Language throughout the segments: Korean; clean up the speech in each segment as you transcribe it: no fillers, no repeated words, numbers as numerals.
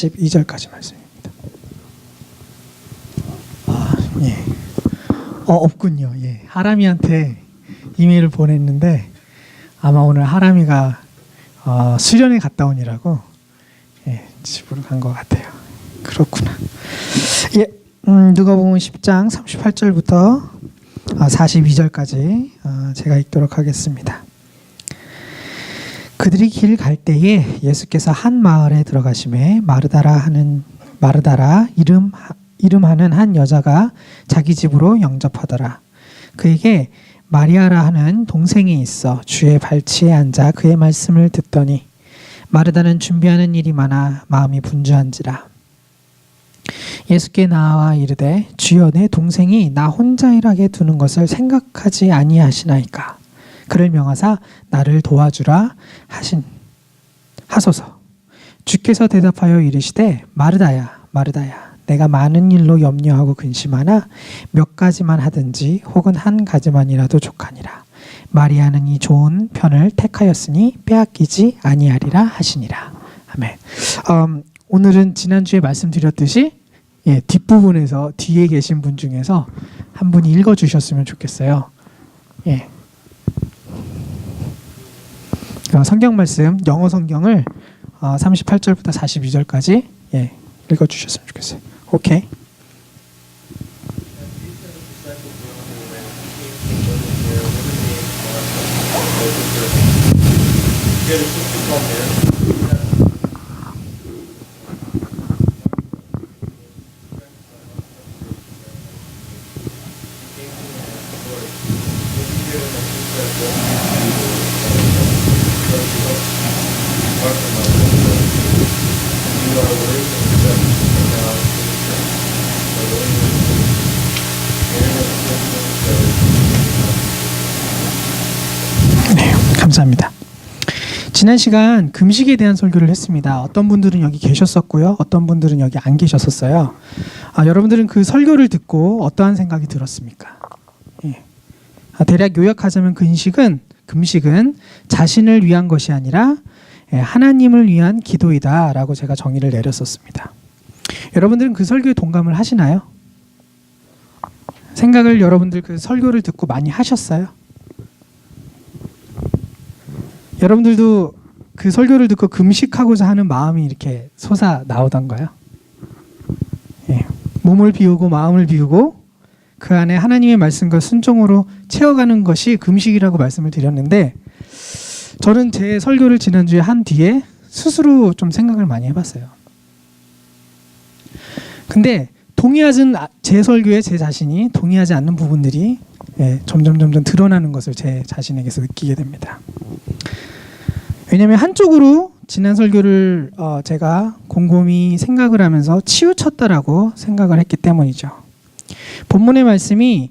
42절까지 말씀입니다. 예. 없군요. 예. 하람이한테 이메일을 보냈는데 아마 오늘 하람이가 수련회 갔다 오니라고 집으로 간 것 같아요. 그렇구나. 예. 누가복음 10장 38절부터 42절까지 제가 읽도록 하겠습니다. 그들이 길 갈 때에 예수께서 한 마을에 들어가심에 마르다라 이름하는 한 여자가 자기 집으로 영접하더라. 그에게 마리아라 하는 동생이 있어 주의 발치에 앉아 그의 말씀을 듣더니 마르다는 준비하는 일이 많아 마음이 분주한지라. 예수께 나와 이르되 주여 내 동생이 나 혼자 일하게 두는 것을 생각하지 아니하시나이까. 그를 명하사 나를 도와주라 하소서. 주께서 대답하여 이르시되 마르다야 마르다야 내가 많은 일로 염려하고 근심하나 몇 가지만 하든지 혹은 한 가지만이라도 족하니라. 마리아는 이 좋은 편을 택하였으니 빼앗기지 아니하리라 하시니라. 아멘. 오늘은 지난주에 말씀드렸듯이 뒷부분에서 뒤에 계신 분 중에서 한 분이 읽어주셨으면 좋겠어요. 예. 성경 말씀 영어 성경을 38절부터 42절까지 읽어주셨으면 좋겠어요. 오케이. 네, 감사합니다. 지난 시간 금식에 대한 설교를 했습니다. 어떤 분들은 여기 계셨었고요. 어떤 분들은 여기 안 계셨었어요. 여러분들은 그 설교를 듣고 어떠한 생각이 들었습니까? 대략 요약하자면 금식은 자신을 위한 것이 아니라 하나님을 위한 기도이다 라고 제가 정의를 내렸었습니다. 여러분들은 그 설교에 동감을 하시나요? 생각을 여러분들 그 설교를 듣고 많이 하셨어요? 여러분들도 그 설교를 듣고 금식하고자 하는 마음이 이렇게 솟아 나오던가요? 몸을 비우고 마음을 비우고 그 안에 하나님의 말씀과 순종으로 채워가는 것이 금식이라고 말씀을 드렸는데, 저는 제 설교를 지난주에 한 뒤에 스스로 좀 생각을 많이 해봤어요. 근데 제 설교에 제 자신이 동의하지 않는 부분들이 점점 드러나는 것을 제 자신에게서 느끼게 됩니다. 왜냐하면 한쪽으로 지난 설교를 제가 곰곰이 생각을 하면서 치우쳤다라고 생각을 했기 때문이죠. 본문의 말씀이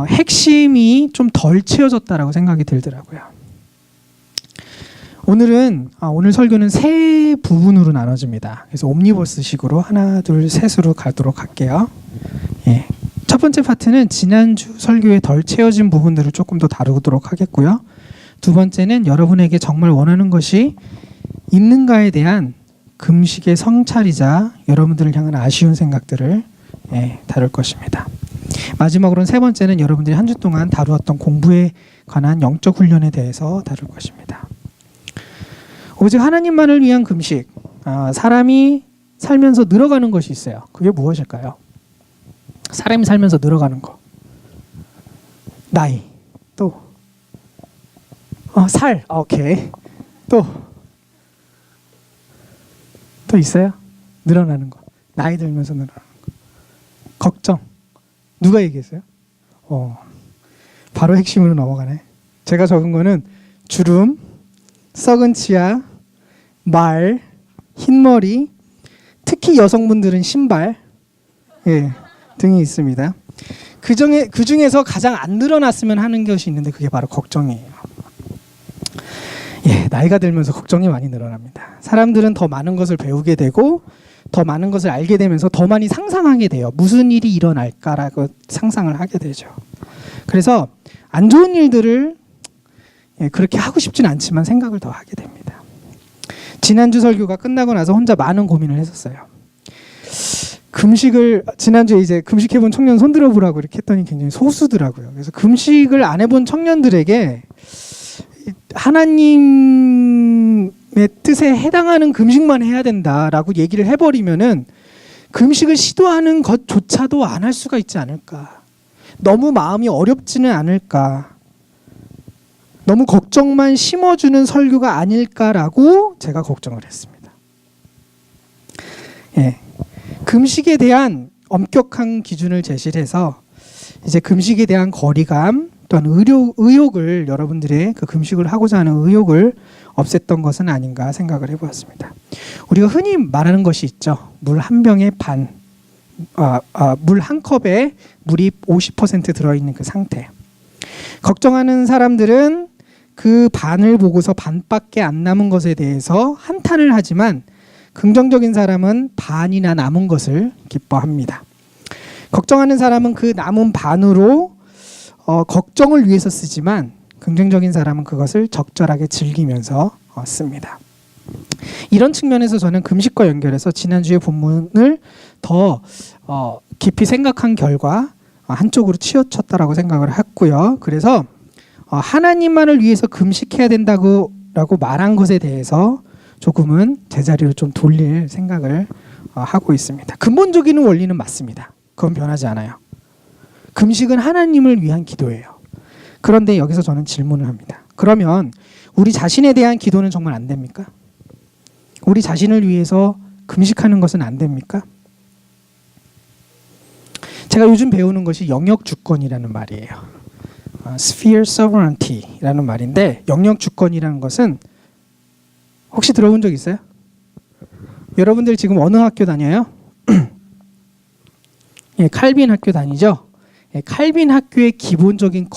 핵심이 좀 덜 채워졌다라고 생각이 들더라고요. 오늘 설교는 세 부분으로 나눠집니다. 그래서 옴니버스식으로 하나, 둘, 셋으로 가도록 할게요. 첫 번째 파트는 지난주 설교에 덜 채워진 부분들을 조금 더 다루도록 하겠고요. 두 번째는 여러분에게 정말 원하는 것이 있는가에 대한 금식의 성찰이자 여러분들을 향한 아쉬운 생각들을 다룰 것입니다. 마지막으로는 세 번째는 여러분들이 한 주 동안 다루었던 공부에 관한 영적 훈련에 대해서 다룰 것입니다. 오직 하나님만을 위한 금식, 사람이 살면서 늘어가는 것이 있어요. 그게 무엇일까요? 사람이 살면서 늘어가는 거. 나이, 또 살, 오케이. 또 있어요? 늘어나는 거. 나이 들면서 늘어나는 거. 걱정. 누가 얘기했어요? 바로 핵심으로 넘어가네. 제가 적은 거는 주름, 썩은 치아, 말, 흰머리, 특히 여성분들은 신발 등이 있습니다. 그 중에서 가장 안 늘어났으면 하는 것이 있는데 그게 바로 걱정이에요. 나이가 들면서 걱정이 많이 늘어납니다. 사람들은 더 많은 것을 배우게 되고 더 많은 것을 알게 되면서 더 많이 상상하게 돼요. 무슨 일이 일어날까라고 상상을 하게 되죠. 그래서 안 좋은 일들을 그렇게 하고 싶진 않지만 생각을 더 하게 됩니다. 지난주 설교가 끝나고 나서 혼자 많은 고민을 했었어요. 금식을 지난주에 이제 금식해본 청년 손 들어보라고 이렇게 했더니 굉장히 소수더라고요. 그래서 금식을 안 해본 청년들에게 하나님의 뜻에 해당하는 금식만 해야 된다라고 얘기를 해버리면은 금식을 시도하는 것조차도 안 할 수가 있지 않을까. 너무 마음이 어렵지는 않을까. 너무 걱정만 심어주는 설교가 아닐까라고 제가 걱정을 했습니다. 예. 금식에 대한 엄격한 기준을 제시를 해서 이제 금식에 대한 거리감 또한 의욕을 여러분들의 그 금식을 하고자 하는 의욕을 없앴던 것은 아닌가 생각을 해보았습니다. 우리가 흔히 말하는 것이 있죠. 물 한 병에 반, 물 한 컵에 물이 50% 들어있는 그 상태. 걱정하는 사람들은 그 반을 보고서 반밖에 안 남은 것에 대해서 한탄을 하지만 긍정적인 사람은 반이나 남은 것을 기뻐합니다. 걱정하는 사람은 그 남은 반으로 걱정을 위해서 쓰지만 긍정적인 사람은 그것을 적절하게 즐기면서 씁니다. 이런 측면에서 저는 금식과 연결해서 지난주의 본문을 더 깊이 생각한 결과 한쪽으로 치우쳤다라고 생각을 했고요. 그래서 하나님만을 위해서 금식해야 된다고 말한 것에 대해서 조금은 제자리로 좀 돌릴 생각을 하고 있습니다. 근본적인 원리는 맞습니다. 그건 변하지 않아요. 금식은 하나님을 위한 기도예요. 그런데 여기서 저는 질문을 합니다. 그러면 우리 자신에 대한 기도는 정말 안 됩니까? 우리 자신을 위해서 금식하는 것은 안 됩니까? 제가 요즘 배우는 것이 영역 주권이라는 말이에요. Sphere Sovereignty라는 말인데 영역 주권이라는 것은 혹시 들어본 적 있어요? 여러분들 지금 어느 학교 다녀요? 예, 칼빈 학교 다니죠? 예, 칼빈 학교의 기본적인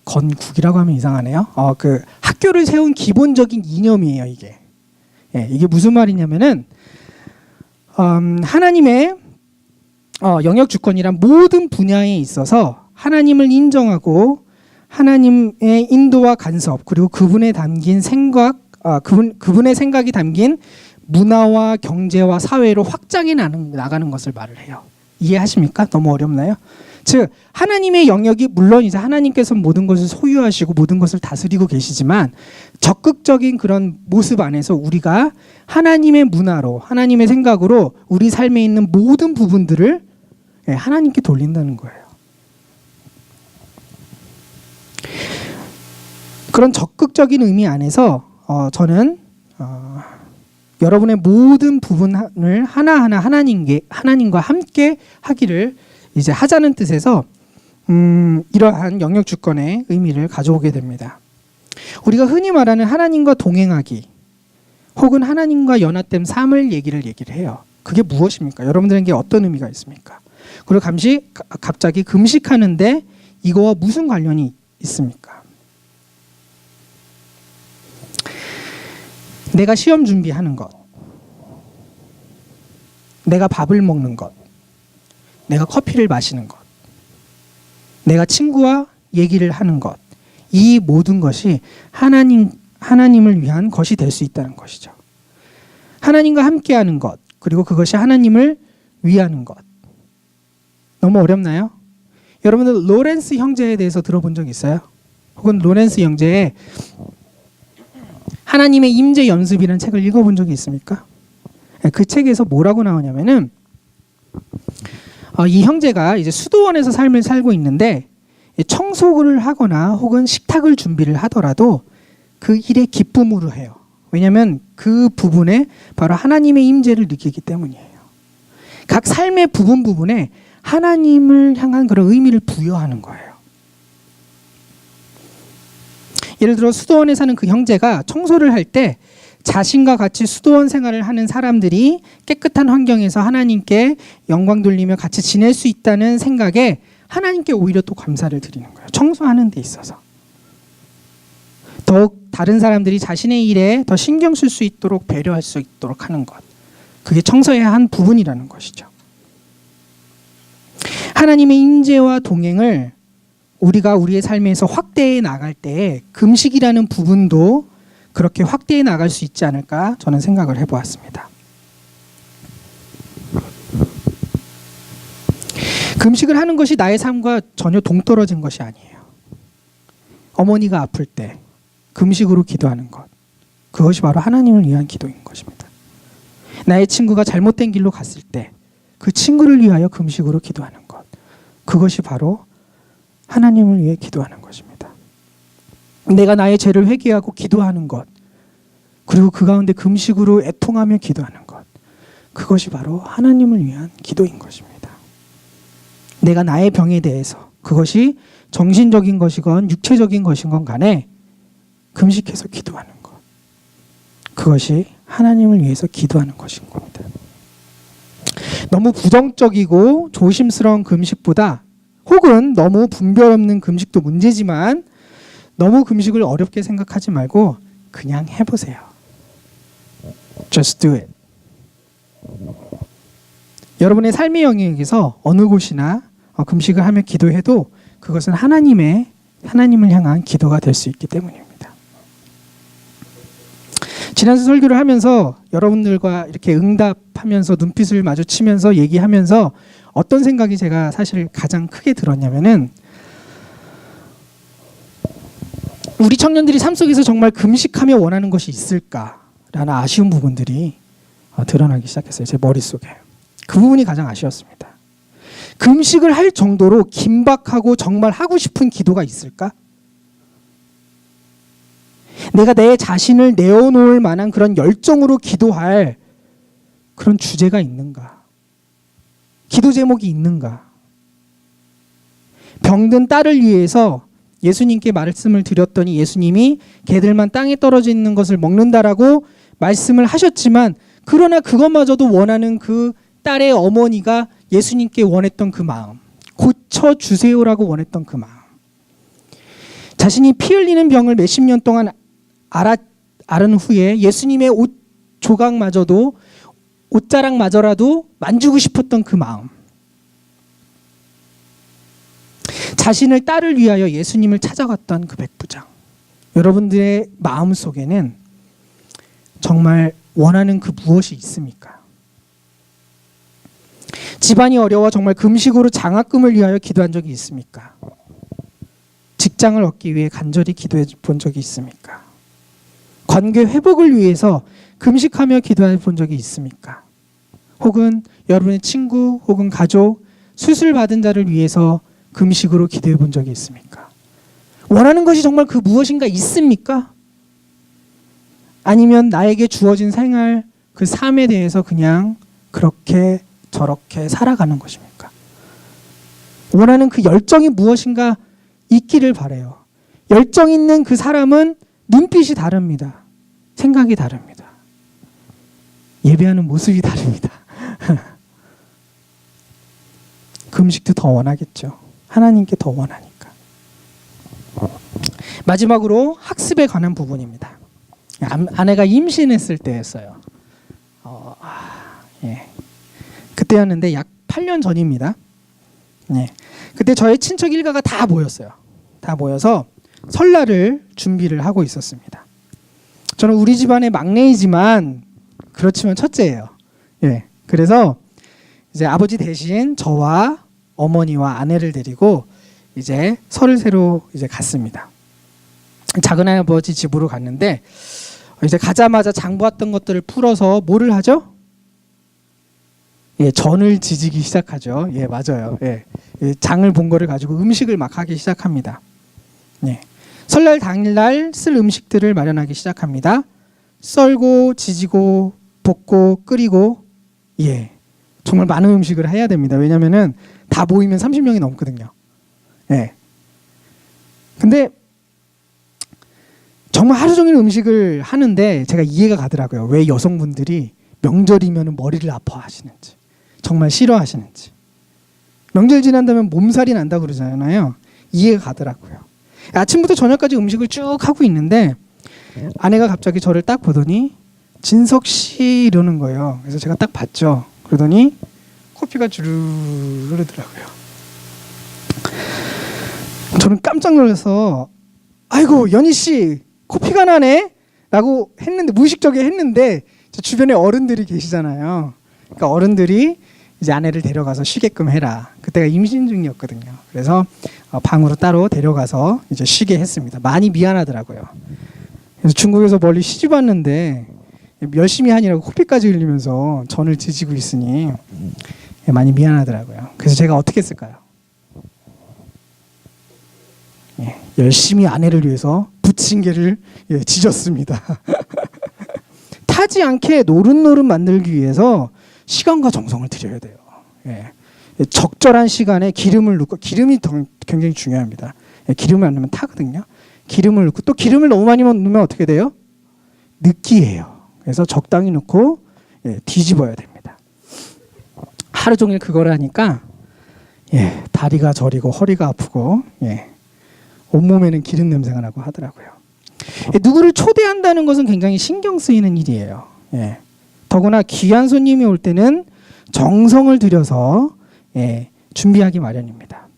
건국이라고 하면 이상하네요. 그 학교를 세운 기본적인 이념이에요, 이게. 예, 이게 무슨 말이냐면은 하나님의 영역 주권이란 모든 분야에 있어서 하나님을 인정하고 하나님의 인도와 간섭 그리고 그분의 담긴 생각, 그분의 생각이 담긴 문화와 경제와 사회로 확장해 나가는 것을 말을 해요. 이해하십니까? 너무 어렵나요? 즉 하나님의 영역이 물론 이제 하나님께서 모든 것을 소유하시고 모든 것을 다스리고 계시지만 적극적인 그런 모습 안에서 우리가 하나님의 문화로 하나님의 생각으로 우리 삶에 있는 모든 부분들을 하나님께 돌린다는 거예요. 그런 적극적인 의미 안에서 저는 여러분의 모든 부분을 하나하나 하나님과 함께 하기를 이제 하자는 뜻에서 이러한 영역 주권의 의미를 가져오게 됩니다. 우리가 흔히 말하는 하나님과 동행하기 혹은 하나님과 연합된 삶을 얘기를 해요. 그게 무엇입니까? 여러분들에게 어떤 의미가 있습니까? 그리고 갑자기 금식하는데 이거와 무슨 관련이 있습니까? 내가 시험 준비하는 것, 내가 밥을 먹는 것, 내가 커피를 마시는 것, 내가 친구와 얘기를 하는 것, 이 모든 것이 하나님을 위한 것이 될 수 있다는 것이죠. 하나님과 함께하는 것, 그리고 그것이 하나님을 위하는 것. 너무 어렵나요? 여러분들 로렌스 형제에 대해서 들어본 적 있어요? 혹은 로렌스 형제의 하나님의 임재 연습이라는 책을 읽어본 적이 있습니까? 그 책에서 뭐라고 나오냐면은 이 형제가 이제 수도원에서 삶을 살고 있는데 청소를 하거나 혹은 식탁을 준비를 하더라도 그 일에 기쁨으로 해요. 왜냐하면 그 부분에 바로 하나님의 임재를 느끼기 때문이에요. 각 삶의 부분에 하나님을 향한 그런 의미를 부여하는 거예요. 예를 들어 수도원에 사는 그 형제가 청소를 할 때 자신과 같이 수도원 생활을 하는 사람들이 깨끗한 환경에서 하나님께 영광 돌리며 같이 지낼 수 있다는 생각에 하나님께 오히려 또 감사를 드리는 거예요. 청소하는 데 있어서. 더욱 다른 사람들이 자신의 일에 더 신경 쓸 수 있도록 배려할 수 있도록 하는 것. 그게 청소의 한 부분이라는 것이죠. 하나님의 임재와 동행을 우리가 우리의 삶에서 확대해 나갈 때 금식이라는 부분도 그렇게 확대해 나갈 수 있지 않을까 저는 생각을 해보았습니다. 금식을 하는 것이 나의 삶과 전혀 동떨어진 것이 아니에요. 어머니가 아플 때 금식으로 기도하는 것, 그것이 바로 하나님을 위한 기도인 것입니다. 나의 친구가 잘못된 길로 갔을 때 그 친구를 위하여 금식으로 기도하는 것, 그것이 바로 하나님을 위해 기도하는 것입니다. 내가 나의 죄를 회개하고 기도하는 것, 그리고 그 가운데 금식으로 애통하며 기도하는 것, 그것이 바로 하나님을 위한 기도인 것입니다. 내가 나의 병에 대해서, 그것이 정신적인 것이건 육체적인 것이건 간에 금식해서 기도하는 것, 그것이 하나님을 위해서 기도하는 것인 겁니다. 너무 부정적이고 조심스러운 금식보다, 혹은 너무 분별 없는 금식도 문제지만 너무 금식을 어렵게 생각하지 말고 그냥 해보세요. Just do it. 여러분의 삶의 영역에서 어느 곳이나 금식을 하며 기도해도 그것은 하나님을 향한 기도가 될 수 있기 때문입니다. 지난주 설교를 하면서 여러분들과 이렇게 응답하면서 눈빛을 마주치면서 얘기하면서 어떤 생각이 제가 사실 가장 크게 들었냐면은, 우리 청년들이 삶 속에서 정말 금식하며 원하는 것이 있을까라는 아쉬운 부분들이 드러나기 시작했어요. 제 머릿속에. 그 부분이 가장 아쉬웠습니다. 금식을 할 정도로 긴박하고 정말 하고 싶은 기도가 있을까? 내가 내 자신을 내어놓을 만한 그런 열정으로 기도할 그런 주제가 있는가? 기도 제목이 있는가? 병든 딸을 위해서 예수님께 말씀을 드렸더니 예수님이 개들만 땅에 떨어져 있는 것을 먹는다라고 말씀을 하셨지만, 그러나 그것마저도 원하는 그 딸의 어머니가 예수님께 원했던 그 마음, 고쳐주세요라고 원했던 그 마음, 자신이 피 흘리는 병을 몇십 년 동안 앓은 후에 예수님의 옷 조각마저도, 옷자락마저라도 만지고 싶었던 그 마음, 자신을 딸을 위하여 예수님을 찾아갔던 그 백부장, 여러분들의 마음 속에는 정말 원하는 그 무엇이 있습니까? 집안이 어려워 정말 금식으로 장학금을 위하여 기도한 적이 있습니까? 직장을 얻기 위해 간절히 기도해 본 적이 있습니까? 관계 회복을 위해서 금식하며 기도해 본 적이 있습니까? 혹은 여러분의 친구 혹은 가족, 수술 받은 자를 위해서 금식으로 기도해 본 적이 있습니까? 원하는 것이 정말 그 무엇인가 있습니까? 아니면 나에게 주어진 생활, 그 삶에 대해서 그냥 그렇게 저렇게 살아가는 것입니까? 원하는 그 열정이 무엇인가 있기를 바라요. 열정 있는 그 사람은 눈빛이 다릅니다. 생각이 다릅니다. 예배하는 모습이 다릅니다. 금식도 더 원하겠죠. 하나님께 더 원하니까. 마지막으로 학습에 관한 부분입니다. 아내가 임신했을 때였어요. 그때였는데 약 8년 전입니다. 그때 저의 친척 일가가 다 모였어요. 다 모여서 설날을 준비를 하고 있었습니다. 저는 우리 집안의 막내이지만 그렇지만 첫째예요. 그래서 이제 아버지 대신 저와 어머니와 아내를 데리고 이제 설을 새로 이제 갔습니다. 작은 아버지 집으로 갔는데, 이제 가자마자 장보았던 것들을 풀어서 뭐를 하죠? 전을 지지기 시작하죠. 맞아요. 장을 본 거를 가지고 음식을 막 하기 시작합니다. 설날 당일날 쓸 음식들을 마련하기 시작합니다. 썰고 지지고 볶고 끓이고, 정말 많은 음식을 해야 됩니다. 왜냐면은 다 모이면 30명이 넘거든요. 근데 정말 하루 종일 음식을 하는데 제가 이해가 가더라고요. 왜 여성분들이 명절이면 머리를 아파하시는지, 정말 싫어하시는지. 명절 지난다면 몸살이 난다 그러잖아요. 이해가 가더라고요. 아침부터 저녁까지 음식을 쭉 하고 있는데 아내가 갑자기 저를 딱 보더니 진석 씨 이러는 거예요. 그래서 제가 딱 봤죠. 그러더니 코피가 주르르 흐르더라고요. 저는 깜짝 놀라서, 아이고 연희 씨 코피가 나네. 라고 했는데, 무의식적에 했는데 주변에 어른들이 계시잖아요. 그러니까 어른들이 이제 아내를 데려가서 쉬게끔 해라. 그때가 임신 중이었거든요. 그래서 방으로 따로 데려가서 이제 쉬게 했습니다. 많이 미안하더라고요. 그래서 중국에서 멀리 시집 왔는데 열심히 하느라고 코피까지 흘리면서 전을 지지고 있으니 많이 미안하더라고요. 그래서 제가 어떻게 했을까요? 열심히 아내를 위해서 부침개를 지졌습니다. 타지 않게 노릇노릇 만들기 위해서 시간과 정성을 들여야 돼요. 적절한 시간에 기름을 넣고, 기름이 굉장히 중요합니다. 기름을 안 넣으면 타거든요. 기름을 넣고, 또 기름을 너무 많이 넣으면 어떻게 돼요? 느끼해요. 그래서 적당히 넣고 뒤집어야 됩니다. 하루 종일 그걸 하니까 다리가 저리고 허리가 아프고 온몸에는 기름 냄새가 나고 하더라고요. 누구를 초대한다는 것은 굉장히 신경 쓰이는 일이에요. 더구나 귀한 손님이 올 때는 정성을 들여서 준비하기 마련입니다.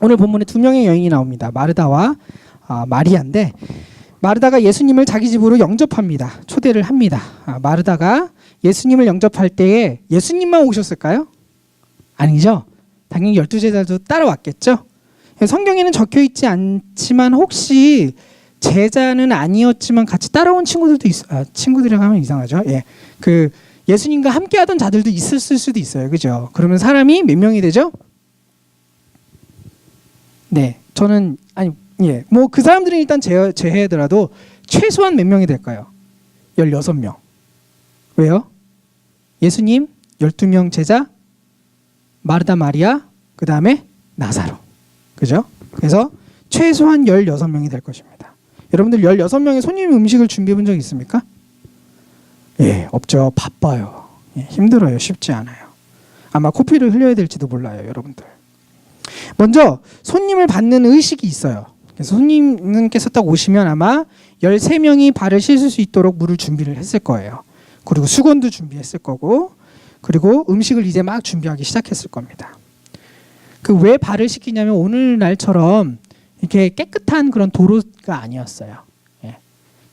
오늘 본문에 두 명의 여인이 나옵니다. 마르다와 마리아인데, 마르다가 예수님을 자기 집으로 영접합니다. 초대를 합니다. 마르다가 예수님을 영접할 때에 예수님만 오셨을까요? 아니죠. 당연히 12제자도 따라왔겠죠. 성경에는 적혀 있지 않지만 혹시 제자는 아니었지만 같이 따라온 친구들도 친구들이라고 하면 이상하죠. 그 예수님과 함께하던 자들도 있었을 수도 있어요. 그죠? 그러면 사람이 몇 명이 되죠? 저는 뭐 그 사람들은 일단 제외하더라도 최소한 몇 명이 될까요? 16명. 왜요? 예수님, 12명 제자, 마르다 마리아, 그 다음에 나사로. 그죠? 그래서 최소한 16명이 될 것입니다. 여러분들 16명의 손님 음식을 준비해 본 적 있습니까? 없죠. 바빠요. 힘들어요. 쉽지 않아요. 아마 코피를 흘려야 될지도 몰라요, 여러분들. 먼저 손님을 받는 의식이 있어요. 그래서 손님께서 딱 오시면 아마 13명이 발을 씻을 수 있도록 물을 준비를 했을 거예요. 그리고 수건도 준비했을 거고, 그리고 음식을 이제 막 준비하기 시작했을 겁니다. 그 왜 발을 씻기냐면 오늘날처럼 이렇게 깨끗한 그런 도로가 아니었어요.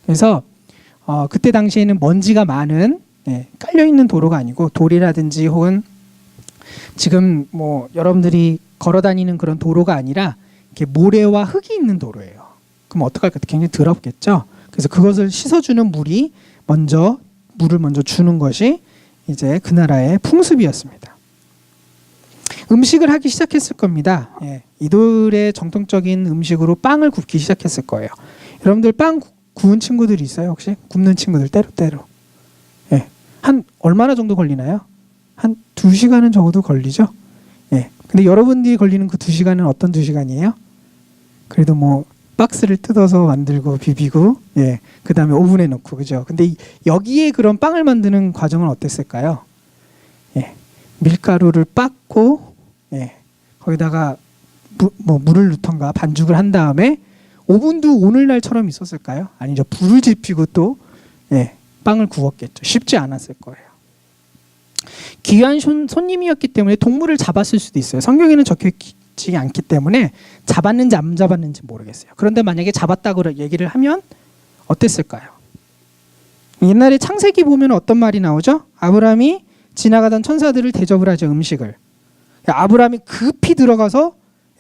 그래서 그때 당시에는 먼지가 많은 깔려 있는 도로가 아니고, 돌이라든지 혹은 지금 뭐 여러분들이 걸어다니는 그런 도로가 아니라 이렇게 모래와 흙이 있는 도로예요. 그럼 어떡할까? 굉장히 더럽겠죠. 그래서 그것을 씻어주는 물을 먼저 주는 것이 이제 그 나라의 풍습이었습니다. 음식을 하기 시작했을 겁니다. 이들의 정통적인 음식으로 빵을 굽기 시작했을 거예요. 여러분들 빵 구운 친구들이 있어요? 혹시? 굽는 친구들 때로. 한 얼마나 정도 걸리나요? 한 2시간은 적어도 걸리죠? 근데 여러분들이 걸리는 그 2시간은 어떤 2시간이에요? 그래도 뭐 박스를 뜯어서 만들고 비비고 그 다음에 오븐에 넣고, 그죠? 근데 여기에 그런 빵을 만드는 과정은 어땠을까요? 밀가루를 빻고 거기다가 물을 넣던가 반죽을 한 다음에 오븐도 오늘날처럼 있었을까요? 아니죠. 불을 지피고 또 빵을 구웠겠죠. 쉽지 않았을 거예요. 귀한 손님이었기 때문에 동물을 잡았을 수도 있어요. 성경에는 적혀있지 않기 때문에 잡았는지 안 잡았는지 모르겠어요. 그런데 만약에 잡았다고 얘기를 하면 어땠을까요? 옛날에 창세기 보면 어떤 말이 나오죠? 아브라함이 지나가던 천사들을 대접을 하죠. 음식을. 아브라함이 급히 들어가서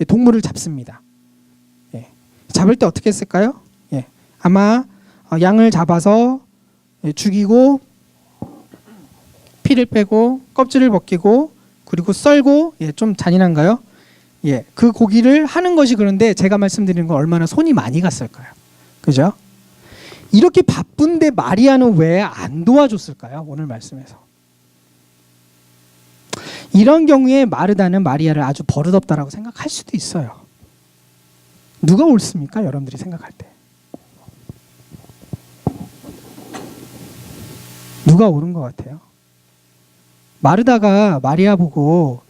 동물을 잡습니다. 잡을 때 어떻게 했을까요? 아마 양을 잡아서 죽이고 피를 빼고 껍질을 벗기고 그리고 썰고, 좀 잔인한가요? 그 고기를 하는 것이, 그런데 제가 말씀드리는 건 얼마나 손이 많이 갔을까요? 그죠? 이렇게 바쁜데 마리아는 왜 안 도와줬을까요? 오늘 말씀에서. 이런 경우에 마르다는 마리아를 아주 버릇없다라고 생각할 수도 있어요. 누가 옳습니까? 여러분들이 생각할 때. 누가 옳은 것 같아요? 마르다가 마리아 보고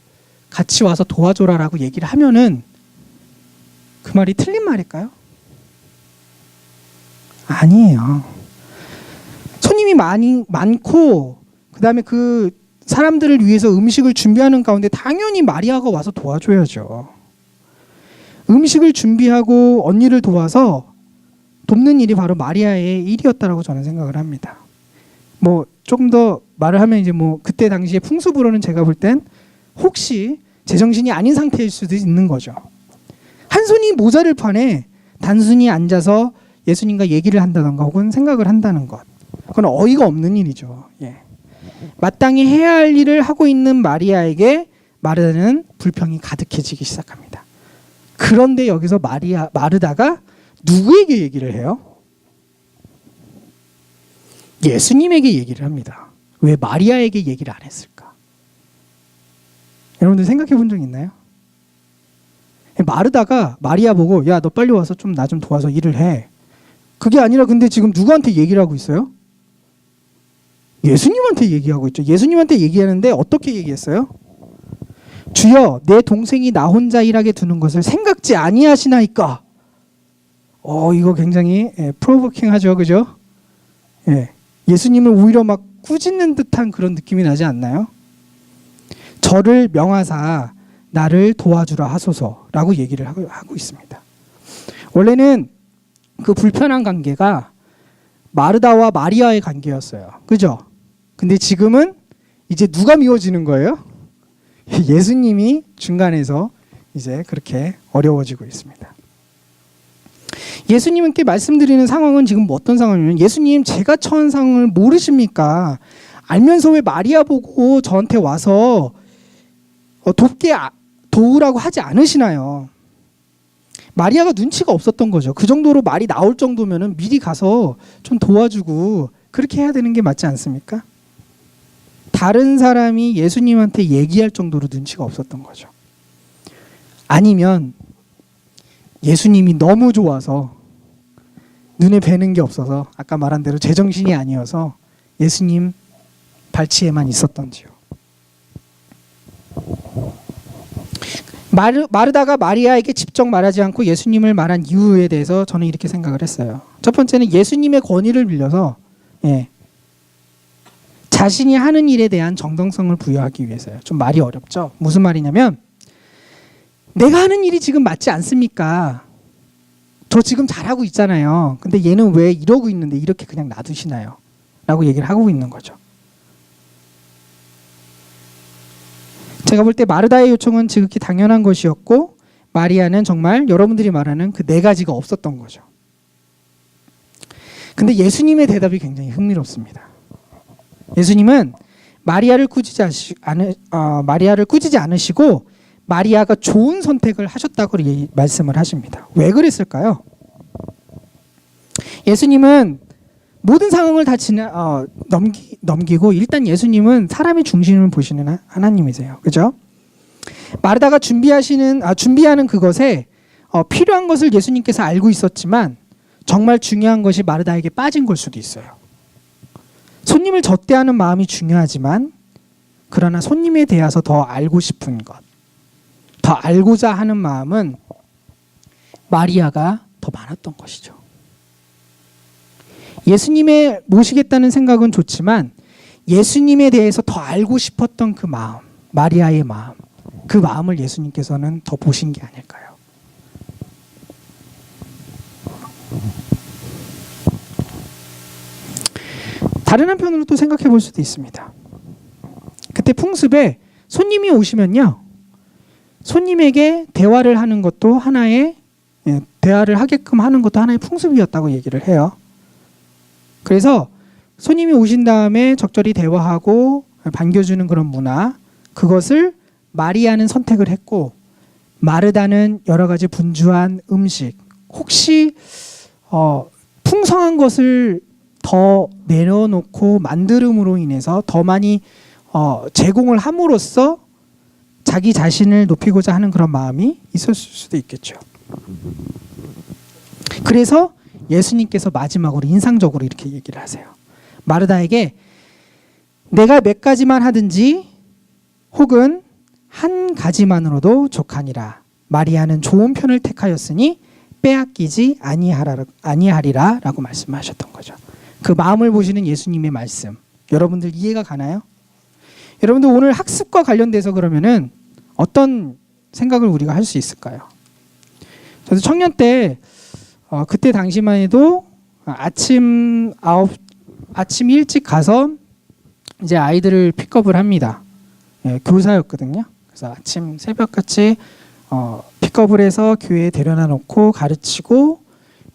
같이 와서 도와줘라라고 얘기를 하면은 그 말이 틀린 말일까요? 아니에요. 손님이 많고 그다음에 그 사람들을 위해서 음식을 준비하는 가운데 당연히 마리아가 와서 도와줘야죠. 음식을 준비하고 언니를 도와서 돕는 일이 바로 마리아의 일이었다라고 저는 생각을 합니다. 뭐 조금 더 말을 하면 이제 뭐 그때 당시에 풍습으로는 제가 볼 땐 혹시 제정신이 아닌 상태일 수도 있는 거죠. 한 손이 모자를 파네 단순히 앉아서 예수님과 얘기를 한다던가 혹은 생각을 한다는 것. 그건 어이가 없는 일이죠. 예. 마땅히 해야 할 일을 하고 있는 마리아에게 마르다는 불평이 가득해지기 시작합니다. 그런데 여기서 마르다가 누구에게 얘기를 해요? 예수님에게 얘기를 합니다. 왜 마리아에게 얘기를 안 했을까? 여러분들 생각해 본 적 있나요? 마르다가 마리아 보고 야, 너 빨리 와서 좀 나 좀 도와서 일을 해. 그게 아니라 근데 지금 누구한테 얘기를 하고 있어요? 예수님한테 얘기하고 있죠. 예수님한테 얘기하는데 어떻게 얘기했어요? 주여, 내 동생이 나 혼자 일하게 두는 것을 생각지 아니하시나이까. 이거 굉장히 프로보킹하죠, 그죠? 예수님을 오히려 막 꾸짖는 듯한 그런 느낌이 나지 않나요? 저를 명하사 나를 도와주라 하소서라고 얘기를 하고 있습니다. 원래는 그 불편한 관계가 마르다와 마리아의 관계였어요. 그죠? 근데 지금은 이제 누가 미워지는 거예요? 예수님이 중간에서 이제 그렇게 어려워지고 있습니다. 예수님께 말씀드리는 상황은 지금 뭐 어떤 상황이냐면 예수님 제가 처한 상황을 모르십니까? 알면서 왜 마리아 보고 저한테 와서 도우라고 하지 않으시나요? 마리아가 눈치가 없었던 거죠. 그 정도로 말이 나올 정도면은 미리 가서 좀 도와주고 그렇게 해야 되는 게 맞지 않습니까? 다른 사람이 예수님한테 얘기할 정도로 눈치가 없었던 거죠. 아니면 예수님이 너무 좋아서 눈에 뵈는 게 없어서 아까 말한 대로 제정신이 아니어서 예수님 발치에만 있었던지요. 마르다가 마리아에게 직접 말하지 않고 예수님을 말한 이유에 대해서 저는 이렇게 생각을 했어요. 첫 번째는 예수님의 권위를 빌려서 자신이 하는 일에 대한 정당성을 부여하기 위해서요. 좀 말이 어렵죠. 무슨 말이냐면 내가 하는 일이 지금 맞지 않습니까? 저 지금 잘하고 있잖아요. 근데 얘는 왜 이러고 있는데 이렇게 그냥 놔두시나요? 라고 얘기를 하고 있는 거죠. 제가 볼 때 마르다의 요청은 지극히 당연한 것이었고 마리아는 정말 여러분들이 말하는 그 네 가지가 없었던 거죠. 근데 예수님의 대답이 굉장히 흥미롭습니다. 예수님은 마리아를 꾸짖지 않으시고 마리아가 좋은 선택을 하셨다고 말씀을 하십니다. 왜 그랬을까요? 예수님은 모든 상황을 다 넘기고 일단 예수님은 사람의 중심을 보시는 하나님이세요. 그죠? 마르다가 준비하는 그것에 필요한 것을 예수님께서 알고 있었지만 정말 중요한 것이 마르다에게 빠진 걸 수도 있어요. 손님을 접대하는 마음이 중요하지만 그러나 손님에 대해서 더 알고 싶은 것, 더 알고자 하는 마음은 마리아가 더 많았던 것이죠. 예수님의 모시겠다는 생각은 좋지만 예수님에 대해서 더 알고 싶었던 그 마음, 마리아의 마음, 그 마음을 예수님께서는 더 보신 게 아닐까요? 다른 한편으로 또 생각해 볼 수도 있습니다. 그때 풍습에 손님이 오시면요, 손님에게 대화를 하는 것도 하나의 대화를 하게끔 하는 것도 하나의 풍습이었다고 얘기를 해요. 그래서 손님이 오신 다음에 적절히 대화하고 반겨주는 그런 문화, 그것을 마리아는 선택을 했고 마르다는 여러 가지 분주한 음식, 혹시 풍성한 것을 더 내려놓고 만들음으로 인해서 더 많이 제공을 함으로써 자기 자신을 높이고자 하는 그런 마음이 있었을 수도 있겠죠. 그래서 예수님께서 마지막으로 인상적으로 이렇게 얘기를 하세요. 마르다에게 내가 몇 가지만 하든지 혹은 한 가지만으로도 족하니라. 마리아는 좋은 편을 택하였으니 빼앗기지 아니하리라 라고 말씀하셨던 거죠. 그 마음을 보시는 예수님의 말씀, 여러분들 이해가 가나요? 여러분들 오늘 학습과 관련돼서 그러면은 어떤 생각을 우리가 할 수 있을까요? 저도 청년 때 그때 당시만 해도 아침 일찍 가서 이제 아이들을 픽업을 합니다. 예, 교사였거든요. 그래서 아침 새벽같이 픽업을 해서 교회에 데려다 놓고 가르치고,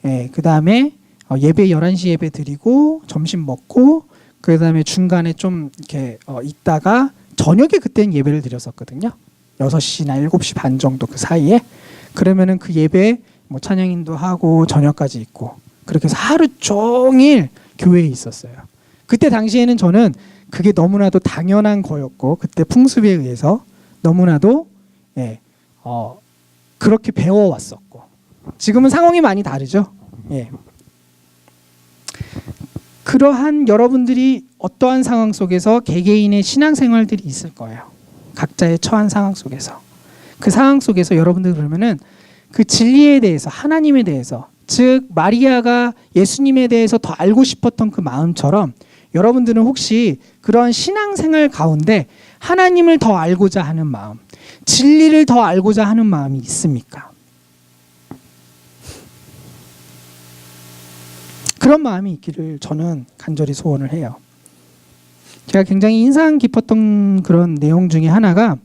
예, 그 다음에 예배 11시 예배 드리고 점심 먹고, 그 다음에 중간에 좀 이렇게 있다가 저녁에 그때는 예배를 드렸었거든요. 6시나 7시 반 정도 그 사이에. 그러면은 그 예배 뭐 찬양인도 하고 저녁까지 있고, 그렇게 해서 하루 종일 교회에 있었어요. 그때 당시에는 저는 그게 너무나도 당연한 거였고, 그때 풍습에 의해서 너무나도, 예, 그렇게 배워왔었고, 지금은 상황이 많이 다르죠. 예. 그러한 여러분들이 어떠한 상황 속에서 개개인의 신앙생활들이 있을 거예요. 각자의 처한 상황 속에서. 그 상황 속에서 여러분들 그러면은 그 진리에 대해서, 하나님에 대해서, 즉 마리아가 예수님에 대해서 더 알고 싶었던 그 마음처럼 여러분들은 혹시 그런 신앙생활 가운데 하나님을 더 알고자 하는 마음, 진리를 더 알고자 하는 마음이 있습니까? 그런 마음이 있기를 저는 간절히 소원을 해요. 제가 굉장히 인상 깊었던 그런 내용 중에 하나가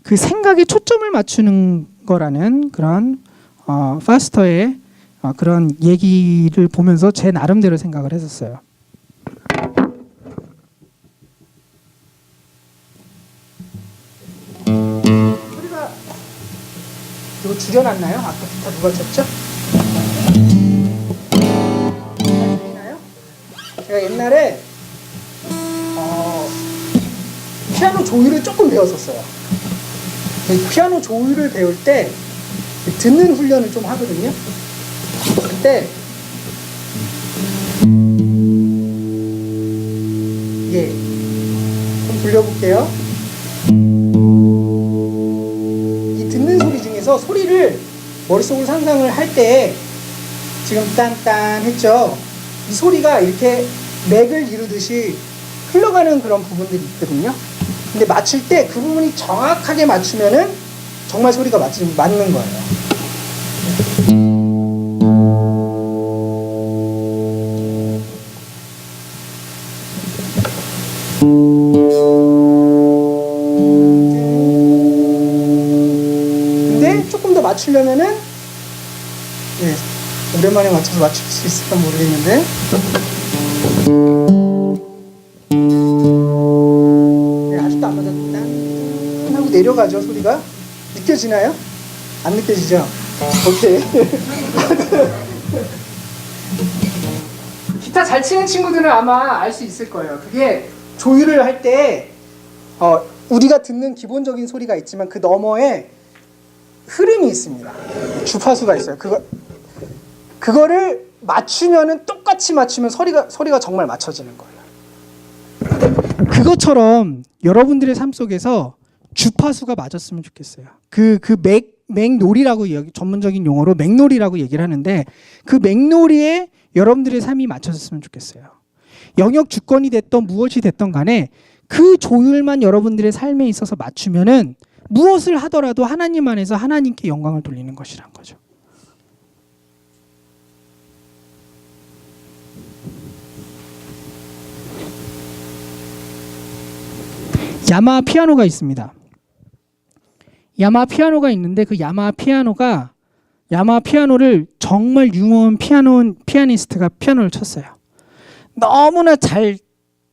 그 생각에 초점을 맞추는 거라는 그런 파스터의 그런 얘기를 보면서 제 나름대로 생각을 했었어요. 소리가 이거 줄여놨나요? 아까 기타 누가 쳤죠? 들리나요? 제가 옛날에 피아노 조율을 조금 배웠었어요. 피아노 조율을 배울 때 듣는 훈련을 좀 하거든요. 그때 예, 좀 돌려볼게요. 이 듣는 소리 중에서 소리를 머릿속으로 상상을 할 때 지금 딴딴 했죠. 이 소리가 이렇게 맥을 이루듯이 흘러가는 그런 부분들이 있거든요. 근데 맞출 때 그 부분이 정확하게 맞추면은 정말 소리가 맞는 거예요. 근데 조금 더 맞추려면은, 예, 오랜만에 맞춰서 맞출 수 있을까 모르겠는데. 아직도 안 맞았다 하고 내려가죠. 소리가 느껴지나요? 안 느껴지죠? 오케이. 기타 잘 치는 친구들은 아마 알 수 있을 거예요. 그게 조율을 할 때 우리가 듣는 기본적인 소리가 있지만 그 너머에 흐름이 있습니다. 주파수가 있어요. 그거를 맞추면은 똑같이 맞추면 소리가 정말 맞춰지는 거예요. 그것처럼 여러분들의 삶 속에서 주파수가 맞았으면 좋겠어요. 맥놀이라고 전문적인 용어로 맥놀이라고 얘기를 하는데 그 맥놀이에 여러분들의 삶이 맞춰졌으면 좋겠어요. 영역 주권이 됐던 무엇이 됐던 간에 그 조율만 여러분들의 삶에 있어서 맞추면은 무엇을 하더라도 하나님 안에서 하나님께 영광을 돌리는 것이란 거죠. 야마하 피아노가 있습니다. 야마하 피아노가 있는데 그 야마하 피아노를 정말 유명한 피아니스트가 피아노를 쳤어요. 너무나 잘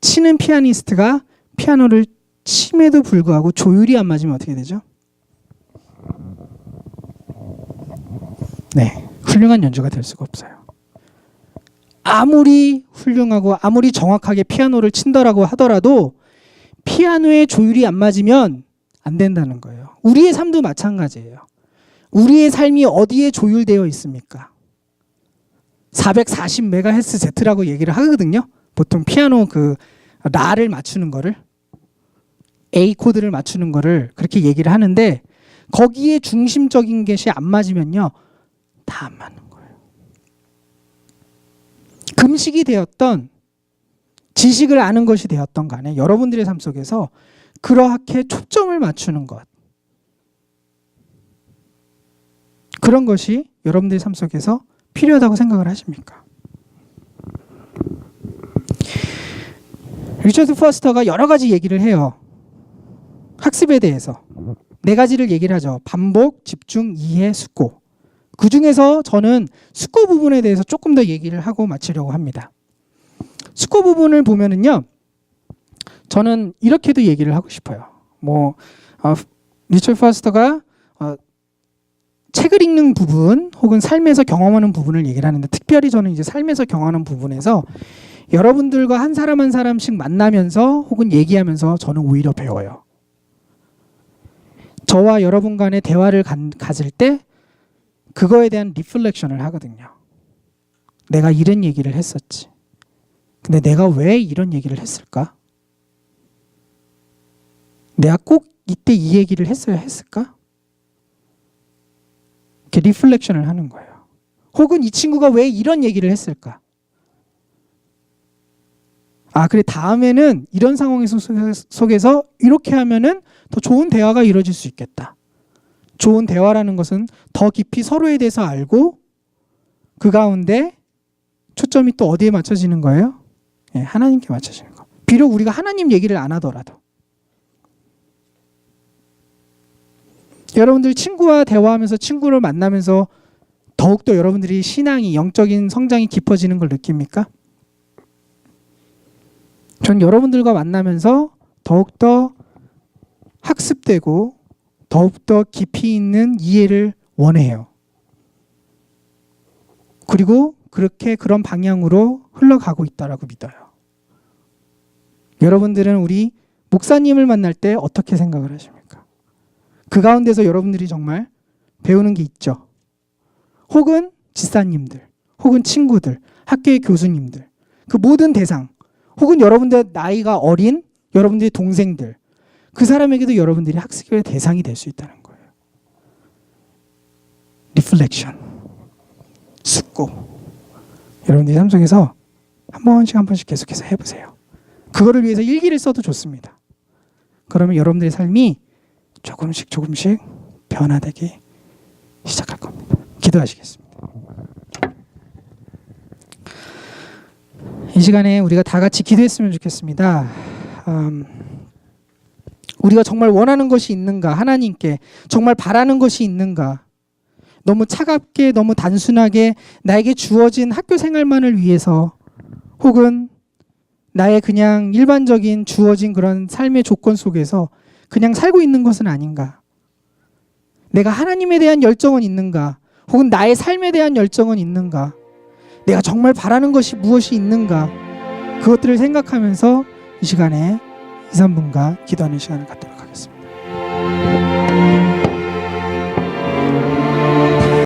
치는 피아니스트가 피아노를 침에도 불구하고 조율이 안 맞으면 어떻게 되죠? 네, 훌륭한 연주가 될 수가 없어요. 아무리 훌륭하고 아무리 정확하게 피아노를 친다라고 하더라도 피아노의 조율이 안 맞으면 안 된다는 거예요. 우리의 삶도 마찬가지예요. 우리의 삶이 어디에 조율되어 있습니까? 440MHz라고 얘기를 하거든요. 보통 피아노 그 라를 맞추는 거를, A 코드를 맞추는 거를 그렇게 얘기를 하는데 거기에 중심적인 것이 안 맞으면요, 다 안 맞는 거예요. 금식이 되었던 지식을 아는 것이 되었던 간에 여러분들의 삶 속에서 그렇게 초점을 맞추는 것, 그런 것이 여러분들의 삶 속에서 필요하다고 생각을 하십니까? 리처드 포스터가 여러 가지 얘기를 해요. 학습에 대해서. 4가지를 얘기를 하죠. 반복, 집중, 이해, 숙고. 그 중에서 저는 숙고 부분에 대해서 조금 더 얘기를 하고 마치려고 합니다. 숙고 부분을 보면은요, 저는 이렇게도 얘기를 하고 싶어요. 리처드 포스터가 책을 읽는 부분 혹은 삶에서 경험하는 부분을 얘기를 하는데, 특별히 저는 이제 삶에서 경험하는 부분에서 여러분들과 한 사람 한 사람씩 만나면서 혹은 얘기하면서 저는 오히려 배워요. 저와 여러분 간의 대화를 가질 때 그거에 대한 리플렉션을 하거든요. 내가 이런 얘기를 했었지. 근데 내가 왜 이런 얘기를 했을까? 내가 꼭 이때 이 얘기를 했어야 했을까? 이렇게 리플렉션을 하는 거예요. 혹은 이 친구가 왜 이런 얘기를 했을까? 그래, 다음에는 이런 상황 속에서 이렇게 하면은 더 좋은 대화가 이루어질 수 있겠다. 좋은 대화라는 것은 더 깊이 서로에 대해서 알고 그 가운데 초점이 또 어디에 맞춰지는 거예요? 하나님께 맞춰지는 거. 비록 우리가 하나님 얘기를 안 하더라도. 여러분들 친구와 대화하면서 친구를 만나면서 더욱더 여러분들이 신앙이, 영적인 성장이 깊어지는 걸 느낍니까? 전 여러분들과 만나면서 더욱더 학습되고 더욱더 깊이 있는 이해를 원해요. 그리고 그렇게 그런 방향으로 흘러가고 있다라고 믿어요. 여러분들은 우리 목사님을 만날 때 어떻게 생각을 하십니까? 그 가운데서 여러분들이 정말 배우는 게 있죠. 혹은 집사님들, 혹은 친구들, 학교의 교수님들, 그 모든 대상, 혹은 여러분들 나이가 어린 여러분들의 동생들, 그 사람에게도 여러분들이 학습의 대상이 될 수 있다는 거예요. 리플렉션, 숙고. 여러분들이 삶 속에서 한 번씩 계속해서 해보세요. 그거를 위해서 일기를 써도 좋습니다. 그러면 여러분들의 삶이 조금씩 변화되기 시작할 겁니다. 기도하시겠습니다. 이 시간에 우리가 다 같이 기도했으면 좋겠습니다. 우리가 정말 원하는 것이 있는가? 하나님께 정말 바라는 것이 있는가? 너무 차갑게, 너무 단순하게 나에게 주어진 학교 생활만을 위해서, 혹은 나의 그냥 일반적인 주어진 그런 삶의 조건 속에서 그냥 살고 있는 것은 아닌가? 내가 하나님에 대한 열정은 있는가? 혹은 나의 삶에 대한 열정은 있는가? 내가 정말 바라는 것이 무엇이 있는가? 그것들을 생각하면서 이 시간에 2, 3분간 기도하는 시간을 갖도록 하겠습니다.